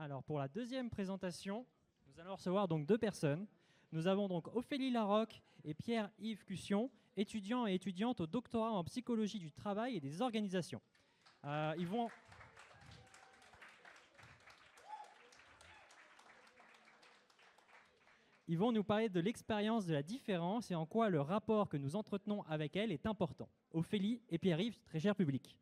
Alors, pour la deuxième présentation, nous allons recevoir donc deux personnes. Nous avons donc Ophélie Larocque et Pierre-Yves Cussion, étudiants et étudiantes au doctorat en psychologie du travail et des organisations. Ils vont nous parler de l'expérience de la différence et en quoi le rapport que nous entretenons avec elle est important. Ophélie et Pierre-Yves, très cher public.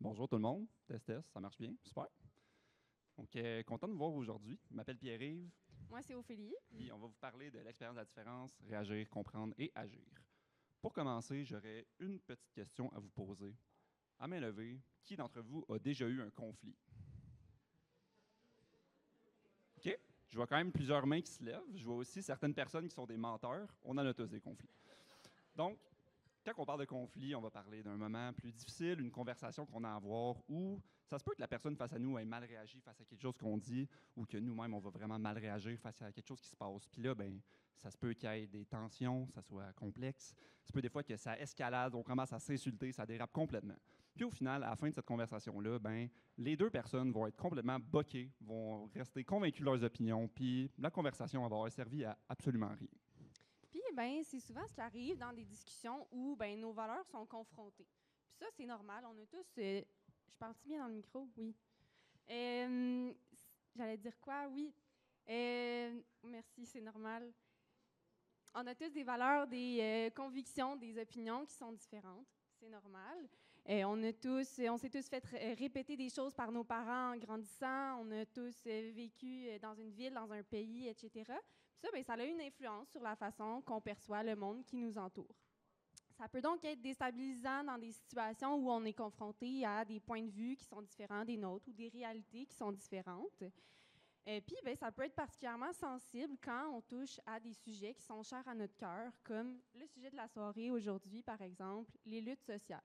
Bonjour tout le monde, test, ça marche bien, super. Donc, content de vous voir aujourd'hui. Je m'appelle Pierre-Yves. Moi, c'est Ophélie. Puis, on va vous parler de l'expérience de la différence, réagir, comprendre et agir. Pour commencer, j'aurais une petite question à vous poser. À main levée, qui d'entre vous a déjà eu un conflit? OK, je vois quand même plusieurs mains qui se lèvent. Je vois aussi certaines personnes qui sont des menteurs. On en a tous des conflits. Donc, quand on parle de conflit, on va parler d'un moment plus difficile, une conversation qu'on a à avoir, où ça se peut que la personne face à nous ait mal réagi face à quelque chose qu'on dit, ou que nous-mêmes, on va vraiment mal réagir face à quelque chose qui se passe. Puis là, ben, ça se peut qu'il y ait des tensions, ça soit complexe. Ça se peut des fois que ça escalade, on commence à s'insulter, ça dérape complètement. Puis au final, à la fin de cette conversation-là, ben, les deux personnes vont être complètement boquées, vont rester convaincues de leurs opinions, puis la conversation va avoir servi à absolument rien. Puis, ben, c'est souvent ce qui arrive dans des discussions où ben, nos valeurs sont confrontées. Puis ça, c'est normal. On a tous... je parle-tu bien dans le micro? Oui. J'allais dire quoi? Oui. Merci, c'est normal. On a tous des valeurs, des convictions, des opinions qui sont différentes. C'est normal. On s'est tous fait répéter des choses par nos parents en grandissant. On a tous vécu dans une ville, dans un pays, etc. Puis ça, bien, ça a une influence sur la façon qu'on perçoit le monde qui nous entoure. Ça peut donc être déstabilisant dans des situations où on est confronté à des points de vue qui sont différents des nôtres ou des réalités qui sont différentes. Puis, bien, ça peut être particulièrement sensible quand on touche à des sujets qui sont chers à notre cœur, comme le sujet de la soirée aujourd'hui, par exemple, les luttes sociales.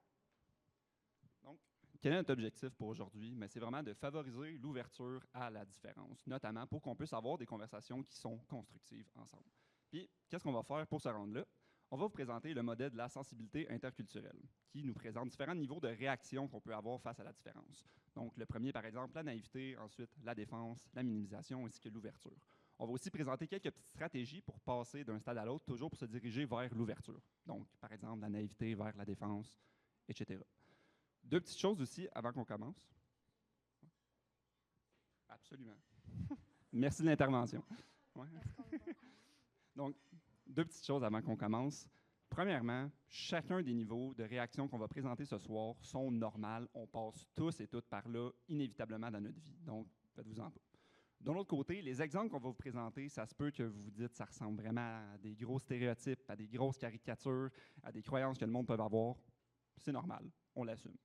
Donc, quel est notre objectif pour aujourd'hui? Mais c'est vraiment de favoriser l'ouverture à la différence, notamment pour qu'on puisse avoir des conversations qui sont constructives ensemble. Puis, qu'est-ce qu'on va faire pour se rendre là? On va vous présenter le modèle de la sensibilité interculturelle, qui nous présente différents niveaux de réaction qu'on peut avoir face à la différence. Donc, le premier, par exemple, la naïveté, ensuite la défense, la minimisation, ainsi que l'ouverture. On va aussi présenter quelques petites stratégies pour passer d'un stade à l'autre, toujours pour se diriger vers l'ouverture. Donc, par exemple, la naïveté vers la défense, etc. Deux petites choses aussi avant qu'on commence. Absolument. Merci de l'intervention. Ouais. Donc, deux petites choses avant qu'on commence. Premièrement, chacun des niveaux de réaction qu'on va présenter ce soir sont normales. On passe tous et toutes par là, inévitablement, dans notre vie. Donc, faites-vous-en pas. De l'autre côté, les exemples qu'on va vous présenter, ça se peut que vous vous dites que ça ressemble vraiment à des gros stéréotypes, à des grosses caricatures, à des croyances que le monde peut avoir. C'est normal, on l'assume.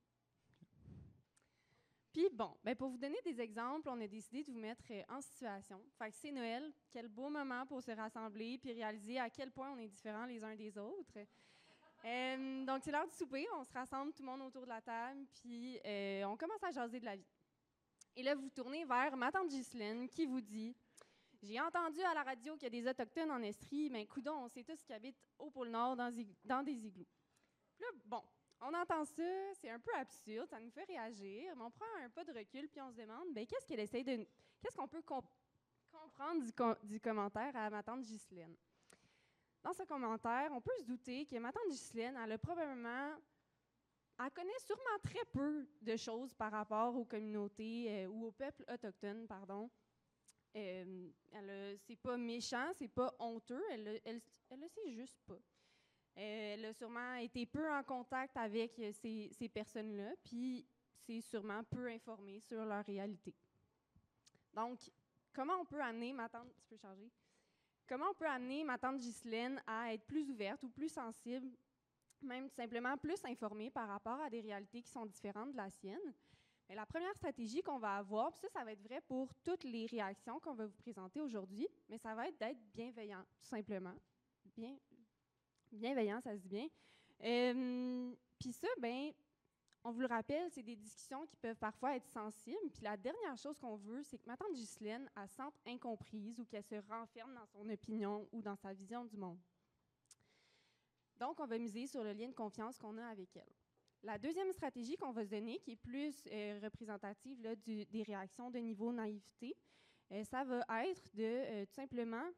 Puis bon, ben pour vous donner des exemples, on a décidé de vous mettre en situation. Fait que c'est Noël, quel beau moment pour se rassembler puis réaliser à quel point on est différents les uns des autres. Donc c'est l'heure du souper, on se rassemble tout le monde autour de la table puis on commence à jaser de la vie. Et là, vous tournez vers ma tante Ghislaine qui vous dit « J'ai entendu à la radio qu'il y a des Autochtones en Estrie, mais coudonc, on sait tous qu'ils habitent au pôle Nord dans des igloos. » Puis là, bon, on entend ça, c'est un peu absurde, ça nous fait réagir, mais on prend un pas de recul puis on se demande, bien, qu'est-ce qu'on peut comprendre du commentaire à ma tante Ghislaine? Dans ce commentaire, on peut se douter que ma tante Ghislaine, elle connaît sûrement très peu de choses par rapport aux communautés ou aux peuples autochtones, pardon. C'est pas méchant, c'est pas honteux, elle le sait juste pas. Elle a sûrement été peu en contact avec ces personnes-là, puis c'est sûrement peu informée sur leur réalité. Donc, comment on peut amener ma tante... Tu peux charger? Comment on peut amener ma tante Ghislaine à être plus ouverte ou plus sensible, même tout simplement plus informée par rapport à des réalités qui sont différentes de la sienne? Mais la première stratégie qu'on va avoir, puis ça va être vrai pour toutes les réactions qu'on va vous présenter aujourd'hui, mais ça va être d'être bienveillant, tout simplement. Bienveillant, ça se dit bien. Puis ça, bien, On vous le rappelle, c'est des discussions qui peuvent parfois être sensibles. Puis la dernière chose qu'on veut, c'est que ma tante Ghislaine, elle se sente incomprise ou qu'elle se renferme dans son opinion ou dans sa vision du monde. Donc, on va miser sur le lien de confiance qu'on a avec elle. La deuxième stratégie qu'on va se donner, qui est plus représentative là, des réactions de niveau naïveté, ça va être de tout simplement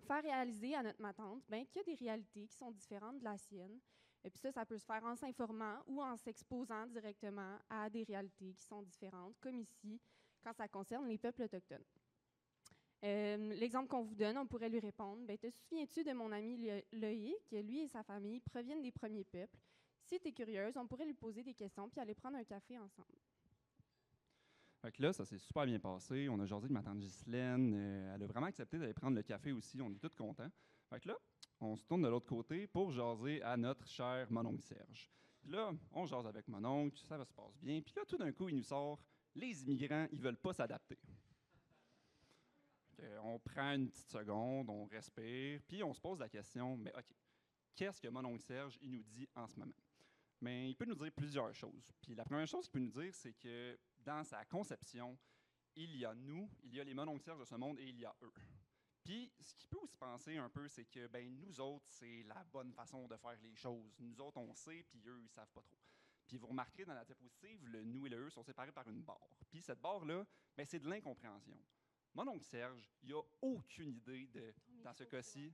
faire réaliser à notre ma tante qu'il y a des réalités qui sont différentes de la sienne. Et puis ça peut se faire en s'informant ou en s'exposant directement à des réalités qui sont différentes, comme ici, quand ça concerne les peuples autochtones. L'exemple qu'on vous donne, on pourrait lui répondre, te souviens-tu de mon ami Loïc, que lui et sa famille proviennent des premiers peuples? Si tu es curieuse, on pourrait lui poser des questions puis aller prendre un café ensemble. Fait que là, ça s'est super bien passé. On a jasé de ma tante Ghislaine. Elle a vraiment accepté d'aller prendre le café aussi. On est tous contents. Fait que là, on se tourne de l'autre côté pour jaser à notre cher mononcle Serge. Puis là, on jase avec mononcle, ça va se passer bien. Puis là, tout d'un coup, il nous sort « Les immigrants, ils veulent pas s'adapter ». On prend une petite seconde, on respire, puis on se pose la question « Mais OK, qu'est-ce que mononcle Serge il nous dit en ce moment? » Mais il peut nous dire plusieurs choses. Puis la première chose qu'il peut nous dire, c'est que dans sa conception, il y a nous, il y a les mononcles Serge de ce monde et il y a eux. Puis, ce qu'il peut aussi penser un peu, c'est que nous autres, c'est la bonne façon de faire les choses. Nous autres, on sait, puis eux, ils savent pas trop. Puis vous remarquerez dans la diapositive, le nous et le eux sont séparés par une barre. Puis cette barre-là, c'est de l'incompréhension. Mon oncle Serge, il n'a aucune idée de, dans ce cas-ci,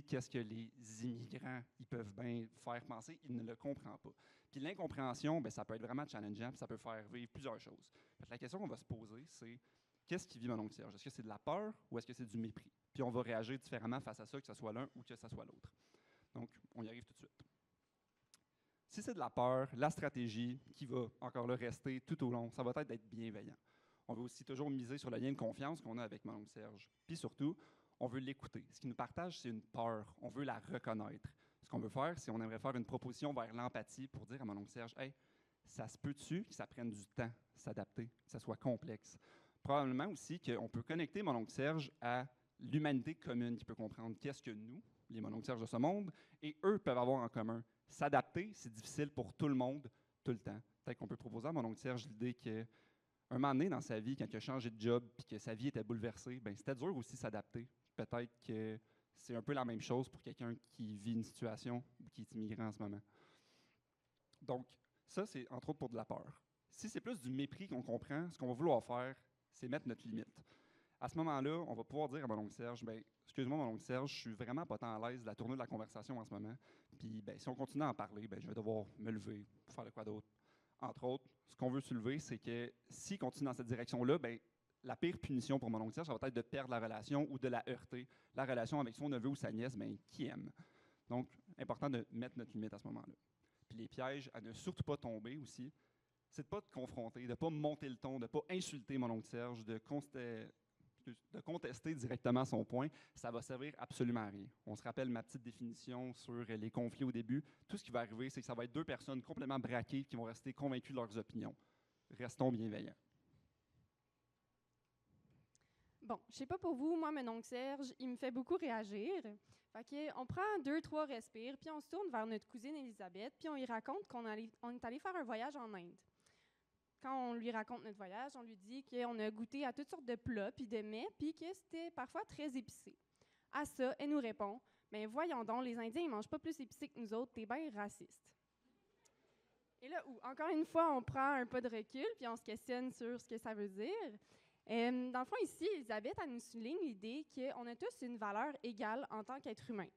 qu'est-ce que les immigrants ils peuvent bien faire penser. Il ne le comprend pas. Puis l'incompréhension, ça peut être vraiment challengeant, puis ça peut faire vivre plusieurs choses. La question qu'on va se poser, c'est qu'est-ce qui vit mon oncle Serge? Est-ce que c'est de la peur ou est-ce que c'est du mépris? Puis on va réagir différemment face à ça, que ce soit l'un ou que ce soit l'autre. Donc, on y arrive tout de suite. Si c'est de la peur, la stratégie qui va encore là rester tout au long, ça va être d'être bienveillant. On veut aussi toujours miser sur le lien de confiance qu'on a avec mon oncle Serge. Puis surtout, on veut l'écouter. Ce qui nous partage, c'est une peur. On veut la reconnaître. Ce qu'on veut faire, c'est qu'on aimerait faire une proposition vers l'empathie pour dire à mon oncle Serge, « Hey, ça se peut-tu que ça prenne du temps s'adapter, que ça soit complexe? » Probablement aussi qu'on peut connecter mon oncle Serge à l'humanité commune qui peut comprendre qu'est-ce que nous, les mononcles Serge de ce monde, et eux peuvent avoir en commun. S'adapter, c'est difficile pour tout le monde, tout le temps. Peut-être qu'on peut proposer à mon oncle Serge l'idée qu'un moment donné dans sa vie, quand il a changé de job et que sa vie était bouleversée, c'était dur aussi s'adapter. Peut-être que c'est un peu la même chose pour quelqu'un qui vit une situation ou qui est immigrant en ce moment. Donc, ça, c'est entre autres pour de la peur. Si c'est plus du mépris qu'on comprend, ce qu'on va vouloir faire, c'est mettre notre limite. À ce moment-là, on va pouvoir dire à mon oncle Serge, excuse-moi mon oncle Serge, je suis vraiment pas tant à l'aise de la tournure de la conversation en ce moment. Puis si on continue à en parler, je vais devoir me lever pour faire de quoi d'autre. Entre autres, ce qu'on veut soulever, c'est que s'il continue dans cette direction-là, la pire punition pour mon oncle Serge, ça va être de perdre la relation ou de la heurter, la relation avec son neveu ou sa nièce, qui aime. Donc, important de mettre notre limite à ce moment-là. Puis les pièges à ne surtout pas tomber aussi, c'est de ne pas te confronter, de ne pas monter le ton, de ne pas insulter mon oncle Serge, de contester directement son point. Ça va servir absolument à rien. On se rappelle ma petite définition sur les conflits au début. Tout ce qui va arriver, c'est que ça va être deux personnes complètement braquées qui vont rester convaincues de leurs opinions. Restons bienveillants. Bon, je sais pas pour vous, moi, mon oncle Serge, il me fait beaucoup réagir. Fait que, on prend 2-3 respires, puis on se tourne vers notre cousine Elisabeth, puis on lui raconte qu'on est allé faire un voyage en Inde. Quand on lui raconte notre voyage, on lui dit qu'on a goûté à toutes sortes de plats puis de mets, puis que c'était parfois très épicé. À ça, elle nous répond, « Mais voyons donc, les Indiens, ils mangent pas plus épicé que nous autres, t'es bien raciste. » Et là, encore une fois, on prend un pas de recul, puis on se questionne sur ce que ça veut dire. Dans le fond, ici, Elisabeth, elle nous souligne l'idée qu'on a tous une valeur égale en tant qu'être humain.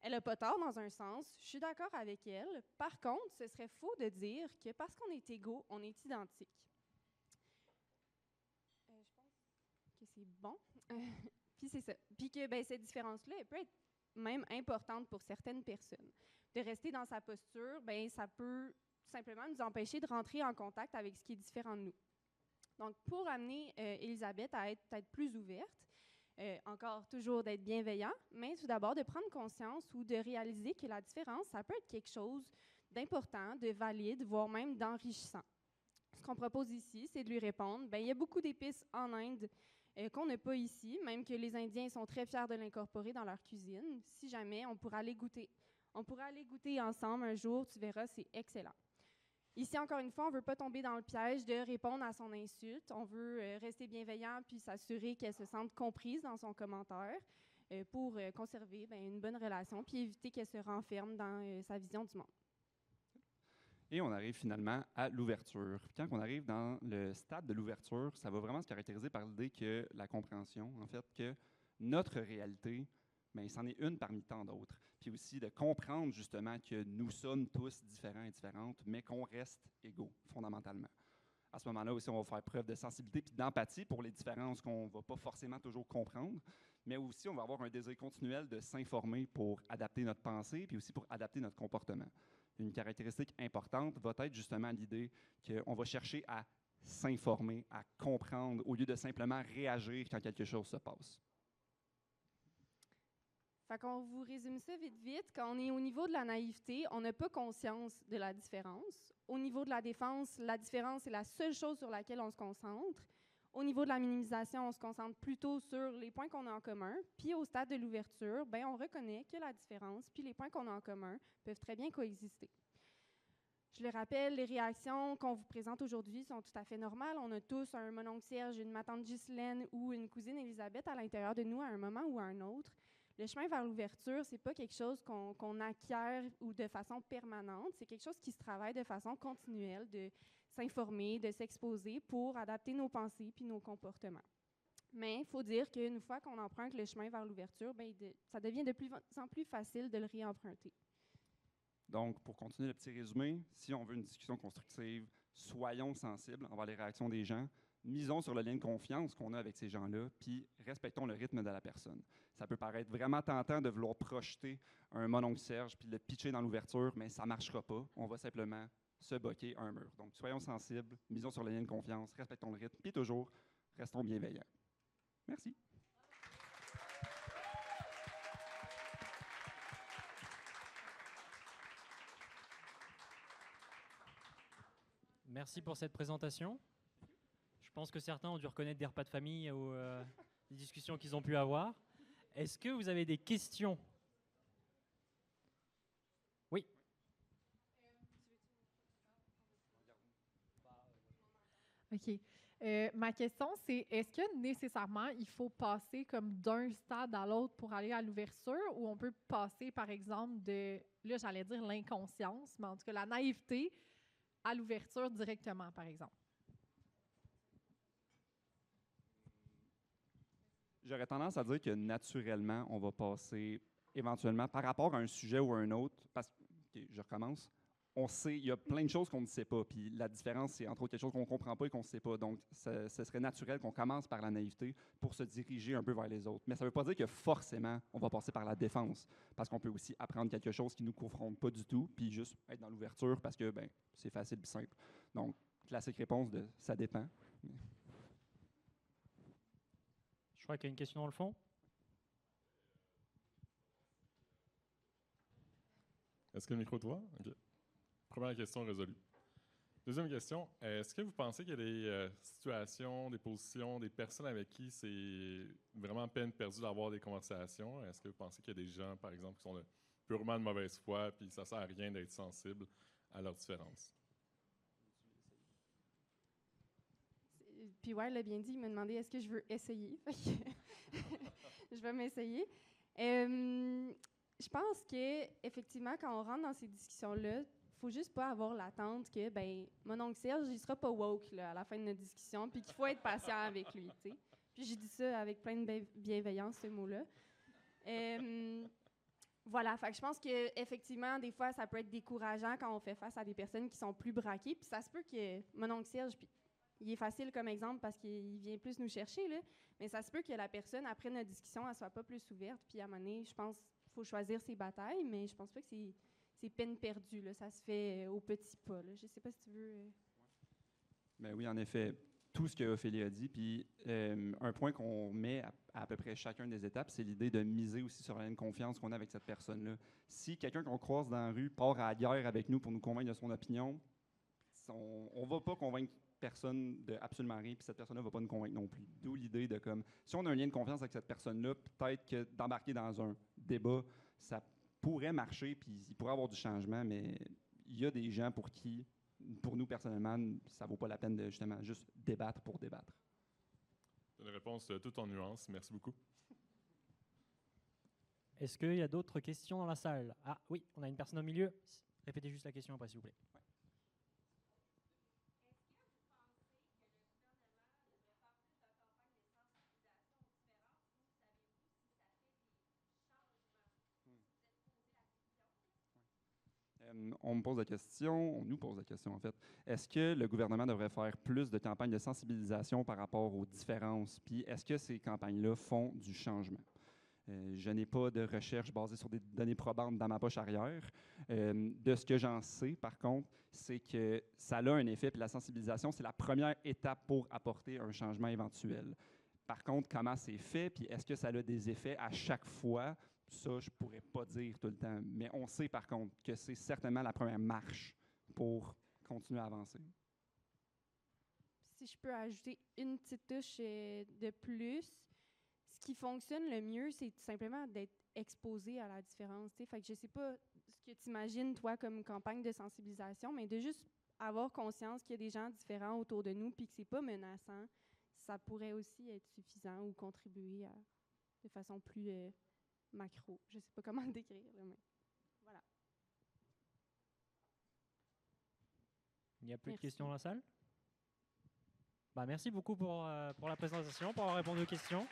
Elle n'a pas tort dans un sens, je suis d'accord avec elle. Par contre, ce serait faux de dire que parce qu'on est égaux, on est identique. Je pense que c'est bon. Puis c'est ça. Puis que cette différence-là, elle peut être même importante pour certaines personnes. De rester dans sa posture, ça peut simplement nous empêcher de rentrer en contact avec ce qui est différent de nous. Donc, pour amener Elisabeth à être peut-être plus ouverte, encore toujours d'être bienveillant, mais tout d'abord de prendre conscience ou de réaliser que la différence, ça peut être quelque chose d'important, de valide, voire même d'enrichissant. Ce qu'on propose ici, c'est de lui répondre, il y a beaucoup d'épices en Inde qu'on n'a pas ici, même que les Indiens sont très fiers de l'incorporer dans leur cuisine. Si jamais, on pourra aller goûter. On pourra aller goûter ensemble un jour, tu verras, c'est excellent. Ici, encore une fois, on ne veut pas tomber dans le piège de répondre à son insulte. On veut rester bienveillant puis s'assurer qu'elle se sente comprise dans son commentaire pour conserver une bonne relation puis éviter qu'elle se renferme dans sa vision du monde. Et on arrive finalement à l'ouverture. Quand on arrive dans le stade de l'ouverture, ça va vraiment se caractériser par l'idée que la compréhension, en fait, que notre réalité, c'en est une parmi tant d'autres. Puis aussi de comprendre justement que nous sommes tous différents et différentes, mais qu'on reste égaux, fondamentalement. À ce moment-là aussi, on va faire preuve de sensibilité puis d'empathie pour les différences qu'on ne va pas forcément toujours comprendre, mais aussi on va avoir un désir continuel de s'informer pour adapter notre pensée puis aussi pour adapter notre comportement. Une caractéristique importante va être justement l'idée qu'on va chercher à s'informer, à comprendre, au lieu de simplement réagir quand quelque chose se passe. Fait qu'on vous résume ça vite, vite. Quand on est au niveau de la naïveté, on n'a pas conscience de la différence. Au niveau de la défense, la différence est la seule chose sur laquelle on se concentre. Au niveau de la minimisation, on se concentre plutôt sur les points qu'on a en commun. Puis au stade de l'ouverture, on reconnaît que la différence puis les points qu'on a en commun peuvent très bien coexister. Je le rappelle, les réactions qu'on vous présente aujourd'hui sont tout à fait normales. On a tous un mononcle Serge, une ma tante Ghislaine ou une cousine Elisabeth à l'intérieur de nous à un moment ou à un autre. Le chemin vers l'ouverture, c'est pas quelque chose qu'on acquiert ou de façon permanente. C'est quelque chose qui se travaille de façon continuelle, de s'informer, de s'exposer pour adapter nos pensées puis nos comportements. Mais il faut dire qu'une fois qu'on emprunte le chemin vers l'ouverture, ça devient de plus en plus facile de le réemprunter. Donc, pour continuer le petit résumé, si on veut une discussion constructive, soyons sensibles envers les réactions des gens, misons sur le lien de confiance qu'on a avec ces gens-là, puis respectons le rythme de la personne. Ça peut paraître vraiment tentant de vouloir projeter un mononcle Serge puis le pitcher dans l'ouverture, mais ça ne marchera pas. On va simplement se boquer un mur. Donc, soyons sensibles, misons sur le lien de confiance, respectons le rythme, puis toujours, restons bienveillants. Merci. Merci pour cette présentation. Je pense que certains ont dû reconnaître des repas de famille ou des discussions qu'ils ont pu avoir. Est-ce que vous avez des questions? Oui. OK. Ma question, c'est est-ce que nécessairement il faut passer comme d'un stade à l'autre pour aller à l'ouverture ou on peut passer, par exemple, de, là, j'allais dire l'inconscience, mais en tout cas la naïveté à l'ouverture directement, par exemple? J'aurais tendance à dire que naturellement, on va passer éventuellement par rapport à un sujet ou à un autre, parce que, je recommence, on sait, il y a plein de choses qu'on ne sait pas, puis la différence, c'est entre autres quelque chose qu'on ne comprend pas et qu'on ne sait pas. Donc, ce serait naturel qu'on commence par la naïveté pour se diriger un peu vers les autres. Mais ça ne veut pas dire que forcément, on va passer par la défense, parce qu'on peut aussi apprendre quelque chose qui ne nous confronte pas du tout, puis juste être dans l'ouverture parce que c'est facile et simple. Donc, classique réponse de « ça dépend ». Je crois qu'il y a une question dans le fond. Est-ce que le micro te voit? OK. Première question résolue. Deuxième question, est-ce que vous pensez qu'il y a des situations, des positions, des personnes avec qui c'est vraiment peine perdue d'avoir des conversations? Est-ce que vous pensez qu'il y a des gens, par exemple, qui sont purement de mauvaise foi puis ça ne sert à rien d'être sensible à leurs différences? Puis ouais, l'a bien dit, il m'a demandé est-ce que je veux essayer. Je vais m'essayer. Je pense que effectivement, quand on rentre dans ces discussions-là, il faut juste pas avoir l'attente que mon oncle Serge, il sera pas woke là, à la fin de notre discussion, puis qu'il faut être patient avec lui. T'sais. Puis j'ai dit ça avec plein de bienveillance, ce mot-là. Voilà, fait que je pense que effectivement, des fois, ça peut être décourageant quand on fait face à des personnes qui sont plus braquées. Puis ça se peut que mon oncle Serge, il est facile comme exemple parce qu'il vient plus nous chercher, là, mais ça se peut que la personne, après notre discussion, elle soit pas plus ouverte. Puis à un moment donné, je pense qu'il faut choisir ses batailles, mais je pense pas que c'est peine perdue. Là. Ça se fait au petit pas. Là. Je sais pas si tu veux... Ben oui, en effet, tout ce que Ophélie a dit. Puis un point qu'on met à peu près chacun des étapes, c'est l'idée de miser aussi sur la confiance qu'on a avec cette personne-là. Si quelqu'un qu'on croise dans la rue part à la guerre avec nous pour nous convaincre de son opinion, on va pas convaincre personne de absolument rien, puis cette personne-là ne va pas nous convaincre non plus. D'où l'idée de comme, si on a un lien de confiance avec cette personne-là, peut-être que d'embarquer dans un débat, ça pourrait marcher, puis il pourrait y avoir du changement, mais il y a des gens pour qui pour nous, personnellement, ça vaut pas la peine de justement juste débattre pour débattre. Une réponse toute en nuances. Merci beaucoup. Est-ce qu'il y a d'autres questions dans la salle? Ah oui, on a une personne au milieu. Répétez juste la question après, s'il vous plaît. On me pose la question, on nous pose la question en fait. Est-ce que le gouvernement devrait faire plus de campagnes de sensibilisation par rapport aux différences? Puis est-ce que ces campagnes-là font du changement? Je n'ai pas de recherche basée sur des données probantes dans ma poche arrière. De ce que j'en sais, par contre, c'est que ça a un effet, puis la sensibilisation, c'est la première étape pour apporter un changement éventuel. Par contre, comment c'est fait, puis est-ce que ça a des effets à chaque fois? Ça, je ne pourrais pas dire tout le temps. Mais on sait, par contre, que c'est certainement la première marche pour continuer à avancer. Si je peux ajouter une petite touche de plus, ce qui fonctionne le mieux, c'est tout simplement d'être exposé à la différence. T'sais. Fait que je sais pas ce que tu imagines, toi, comme campagne de sensibilisation, mais de juste avoir conscience qu'il y a des gens différents autour de nous puis que c'est pas menaçant, ça pourrait aussi être suffisant ou contribuer de façon plus macro. Je sais pas comment le décrire, là, mais voilà. Il n'y a plus Merci. de questions dans la salle? Bah, merci beaucoup pour la présentation, pour avoir répondu aux questions.